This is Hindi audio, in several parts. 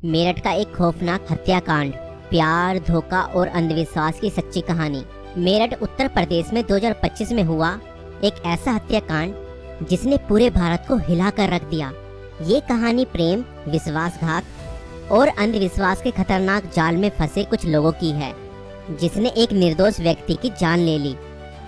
मेरठ का एक खौफनाक हत्याकांड, प्यार, धोखा और अंधविश्वास की सच्ची कहानी। मेरठ उत्तर प्रदेश में 2025 में हुआ एक ऐसा हत्याकांड जिसने पूरे भारत को हिला कर रख दिया। ये कहानी प्रेम, विश्वासघात और अंधविश्वास के खतरनाक जाल में फंसे कुछ लोगों की है, जिसने एक निर्दोष व्यक्ति की जान ले ली।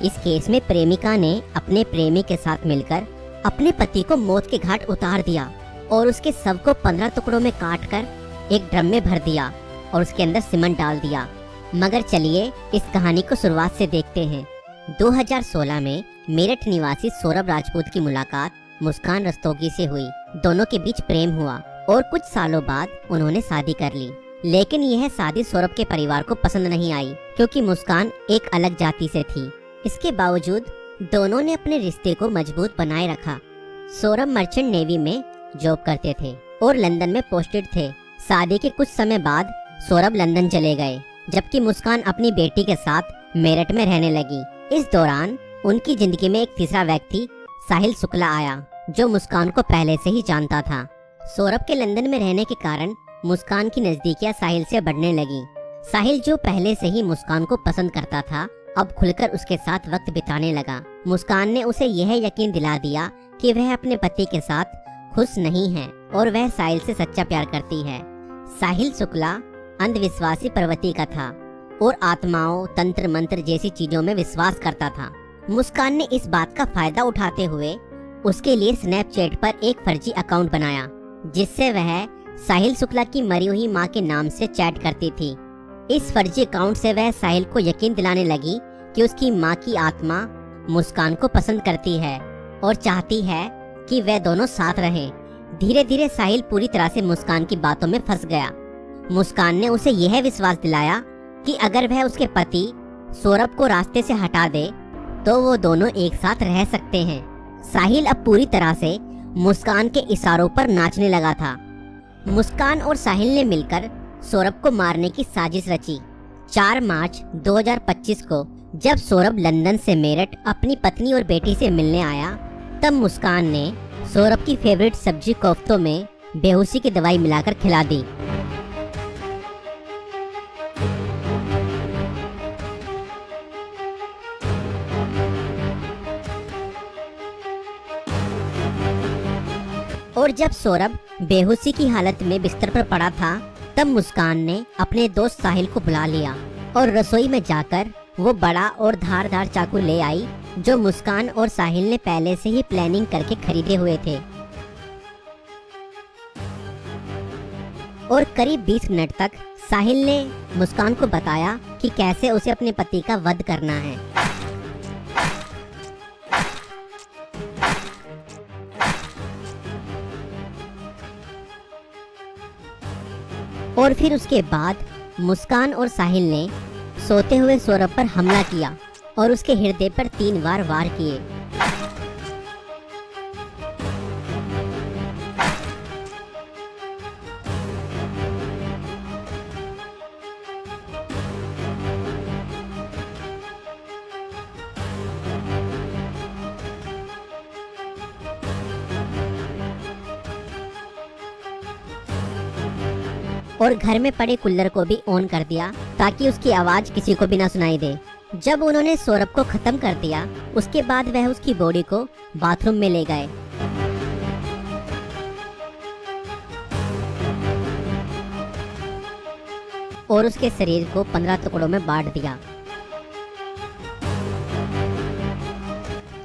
इस केस में प्रेमिका ने अपने प्रेमी के साथ मिलकर अपने पति को मौत के घाट उतार दिया और उसके शव को 15 टुकड़ों में काटकर एक ड्रम में भर दिया और उसके अंदर सीमेंट डाल दिया। मगर चलिए इस कहानी को शुरुआत से देखते हैं। 2016 में मेरठ निवासी सौरभ राजपूत की मुलाकात मुस्कान रस्तोगी से हुई। दोनों के बीच प्रेम हुआ और कुछ सालों बाद उन्होंने शादी कर ली। लेकिन यह शादी सौरभ के परिवार को पसंद नहीं आई, क्योंकि मुस्कान एक अलग जाति से थी। इसके बावजूद दोनों ने अपने रिश्ते को मजबूत बनाए रखा। सौरभ मर्चेंट नेवी में जॉब करते थे और लंदन में पोस्टेड थे। शादी के कुछ समय बाद सौरभ लंदन चले गए, जबकि मुस्कान अपनी बेटी के साथ मेरठ में रहने लगी। इस दौरान उनकी जिंदगी में एक तीसरा व्यक्ति साहिल शुक्ला आया, जो मुस्कान को पहले से ही जानता था। सौरभ के लंदन में रहने के कारण मुस्कान की नजदीकियां साहिल से बढ़ने लगी। साहिल, जो पहले से ही मुस्कान को पसंद करता था, अब खुलकर उसके साथ वक्त बिताने लगा। मुस्कान ने उसे यह यकीन दिला दिया कि वह अपने पति के साथ खुश नहीं है और वह साहिल से सच्चा प्यार करती है। साहिल शुक्ला अंधविश्वासी प्रवृत्ति का था और आत्माओं, तंत्र मंत्र जैसी चीजों में विश्वास करता था। मुस्कान ने इस बात का फायदा उठाते हुए उसके लिए स्नैपचैट पर एक फर्जी अकाउंट बनाया, जिससे वह साहिल शुक्ला की मरी हुई मां के नाम से चैट करती थी। इस फर्जी अकाउंट से वह साहिल को यकीन दिलाने लगी कि उसकी मां की आत्मा मुस्कान को पसंद करती है और चाहती है कि वे दोनों साथ रहें। धीरे धीरे साहिल पूरी तरह से मुस्कान की बातों में फंस गया। मुस्कान ने उसे यह विश्वास दिलाया कि अगर वह उसके पति सौरभ को रास्ते से हटा दे तो वो दोनों एक साथ रह सकते हैं। साहिल अब पूरी तरह से मुस्कान के इशारों पर नाचने लगा था। मुस्कान और साहिल ने मिलकर सौरभ को मारने की साजिश रची। 4 मार्च 2025 को जब सौरभ लंदन से मेरठ अपनी पत्नी और बेटी से मिलने आया, तब मुस्कान ने सौरभ की फेवरेट सब्जी कोफ्तों में बेहोशी की दवाई मिलाकर खिला दी। और जब सौरभ बेहोशी की हालत में बिस्तर पर पड़ा था, तब मुस्कान ने अपने दोस्त साहिल को बुला लिया और रसोई में जाकर वो बड़ा और धारदार चाकू ले आई, जो मुस्कान और साहिल ने पहले से ही प्लानिंग करके खरीदे हुए थे। और करीब 20 मिनट तक साहिल ने मुस्कान को बताया कि कैसे उसे अपने पति का वध करना है। और फिर उसके बाद मुस्कान और साहिल ने सोते हुए सौरभ पर हमला किया और उसके हृदय पर 3 बार वार किए। और घर में पड़े कूलर को भी ऑन कर दिया ताकि उसकी आवाज किसी को भी ना सुनाई दे। जब उन्होंने सौरभ को खत्म कर दिया, उसके बाद वह उसकी बॉडी को बाथरूम में ले गए। और उसके शरीर को 15 टुकड़ों में बांट दिया।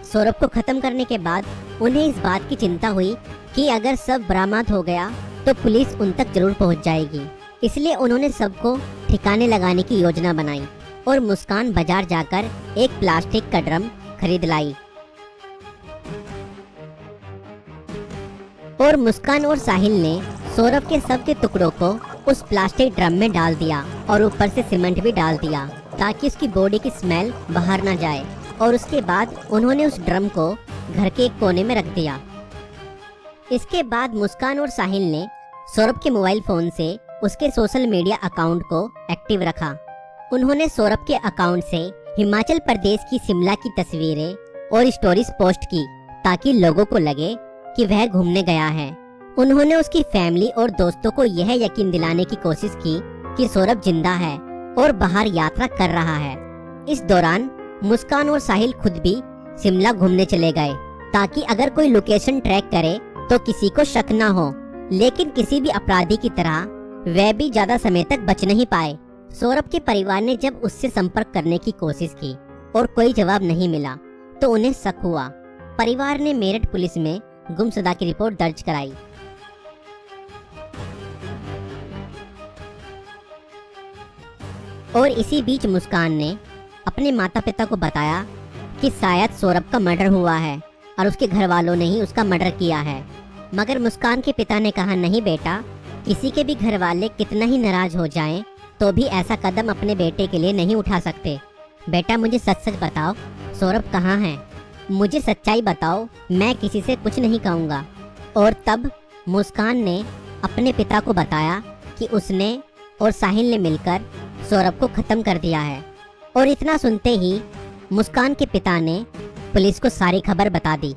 सौरभ को खत्म करने के बाद उन्हें इस बात की चिंता हुई कि अगर सब बरामद हो गया तो पुलिस उन तक जरूर पहुंच जाएगी। इसलिए उन्होंने सबको ठिकाने लगाने की योजना बनाई और मुस्कान बाजार जाकर एक प्लास्टिक का ड्रम खरीद लाई। और मुस्कान और साहिल ने सौरभ के शव के टुकड़ों को उस प्लास्टिक ड्रम में डाल दिया और ऊपर से सीमेंट भी डाल दिया ताकि उसकी बॉडी की स्मेल बाहर ना जाए। और उसके बाद उन्होंने उस ड्रम को घर के एक कोने में रख दिया। इसके बाद मुस्कान और साहिल ने सौरभ के मोबाइल फोन से उसके सोशल मीडिया अकाउंट को एक्टिव रखा। उन्होंने सौरभ के अकाउंट से हिमाचल प्रदेश की शिमला की तस्वीरें और स्टोरीज पोस्ट की ताकि लोगों को लगे कि वह घूमने गया है। उन्होंने उसकी फैमिली और दोस्तों को यह यकीन दिलाने की कोशिश की कि सौरभ जिंदा है और बाहर यात्रा कर रहा है। इस दौरान मुस्कान और साहिल खुद भी शिमला घूमने चले गए ताकि अगर कोई लोकेशन ट्रैक करे तो किसी को शक ना हो। लेकिन किसी भी अपराधी की तरह वह भी ज्यादा समय तक बच नहीं पाए। सौरभ के परिवार ने जब उससे संपर्क करने की कोशिश की और कोई जवाब नहीं मिला तो उन्हें शक हुआ। परिवार ने मेरठ पुलिस में गुमशुदा की रिपोर्ट दर्ज कराई। और इसी बीच मुस्कान ने अपने माता पिता को बताया कि शायद सौरभ का मर्डर हुआ है और उसके घर वालों ने ही उसका मर्डर किया है। मगर मुस्कान के पिता ने कहा, नहीं बेटा, किसी के भी घर वाले कितना ही नाराज हो जाएं तो भी ऐसा कदम अपने बेटे के लिए नहीं उठा सकते। बेटा, मुझे सच सच बताओ, सौरभ कहाँ है? मुझे सच्चाई बताओ, मैं किसी से कुछ नहीं कहूँगा। और तब मुस्कान ने अपने पिता को बताया कि उसने और साहिल ने मिलकर सौरभ को खत्म कर दिया है। और इतना सुनते ही मुस्कान के पिता ने पुलिस को सारी खबर बता दी।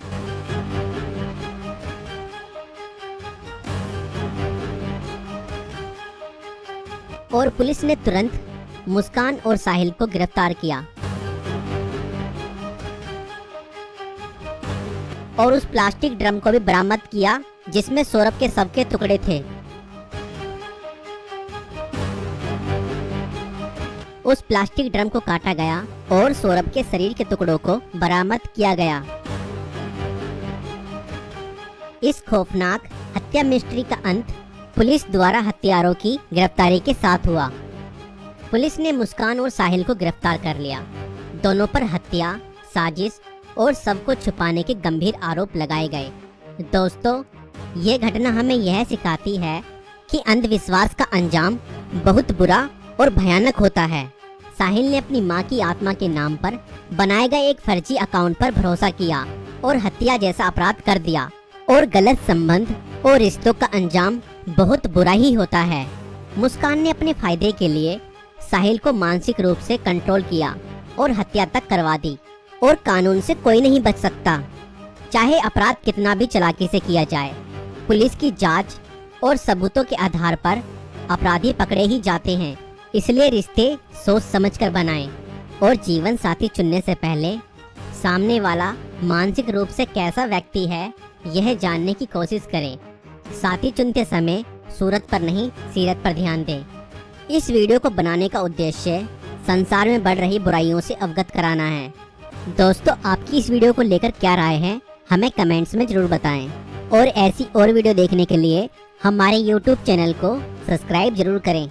और पुलिस ने तुरंत मुस्कान और साहिल को गिरफ्तार किया और उस प्लास्टिक ड्रम को भी बरामद किया जिसमें सौरभ के शव के टुकड़े थे। उस प्लास्टिक ड्रम को काटा गया और सौरभ के शरीर के टुकड़ों को बरामद किया गया। इस खौफनाक हत्या मिस्ट्री का अंत पुलिस द्वारा हत्यारों की गिरफ्तारी के साथ हुआ। पुलिस ने मुस्कान और साहिल को गिरफ्तार कर लिया। दोनों पर हत्या, साजिश और सबको छुपाने के गंभीर आरोप लगाए गए। दोस्तों, ये घटना हमें यह सिखाती है कि अंधविश्वास का अंजाम बहुत बुरा और भयानक होता है। साहिल ने अपनी मां की आत्मा के नाम पर बनाए गए एक फर्जी अकाउंट पर भरोसा किया और हत्या जैसा अपराध कर दिया। और गलत संबंध और रिश्तों का अंजाम बहुत बुरा ही होता है। मुस्कान ने अपने फायदे के लिए साहिल को मानसिक रूप से कंट्रोल किया और हत्या तक करवा दी। और कानून से कोई नहीं बच सकता, चाहे अपराध कितना भी चालाकी से किया जाए। पुलिस की जांच और सबूतों के आधार पर अपराधी पकड़े ही जाते हैं। इसलिए रिश्ते सोच समझकर बनाएं और जीवन साथी चुनने से पहले सामने वाला मानसिक रूप से कैसा व्यक्ति है यह जानने की कोशिश करें। साथी चुनते समय सूरत पर नहीं, सीरत पर ध्यान दें। इस वीडियो को बनाने का उद्देश्य संसार में बढ़ रही बुराइयों से अवगत कराना है। दोस्तों, आपकी इस वीडियो को लेकर क्या राय है हमें कमेंट्स में जरूर बताएं। और ऐसी और वीडियो देखने के लिए हमारे YouTube चैनल को सब्सक्राइब जरूर करें।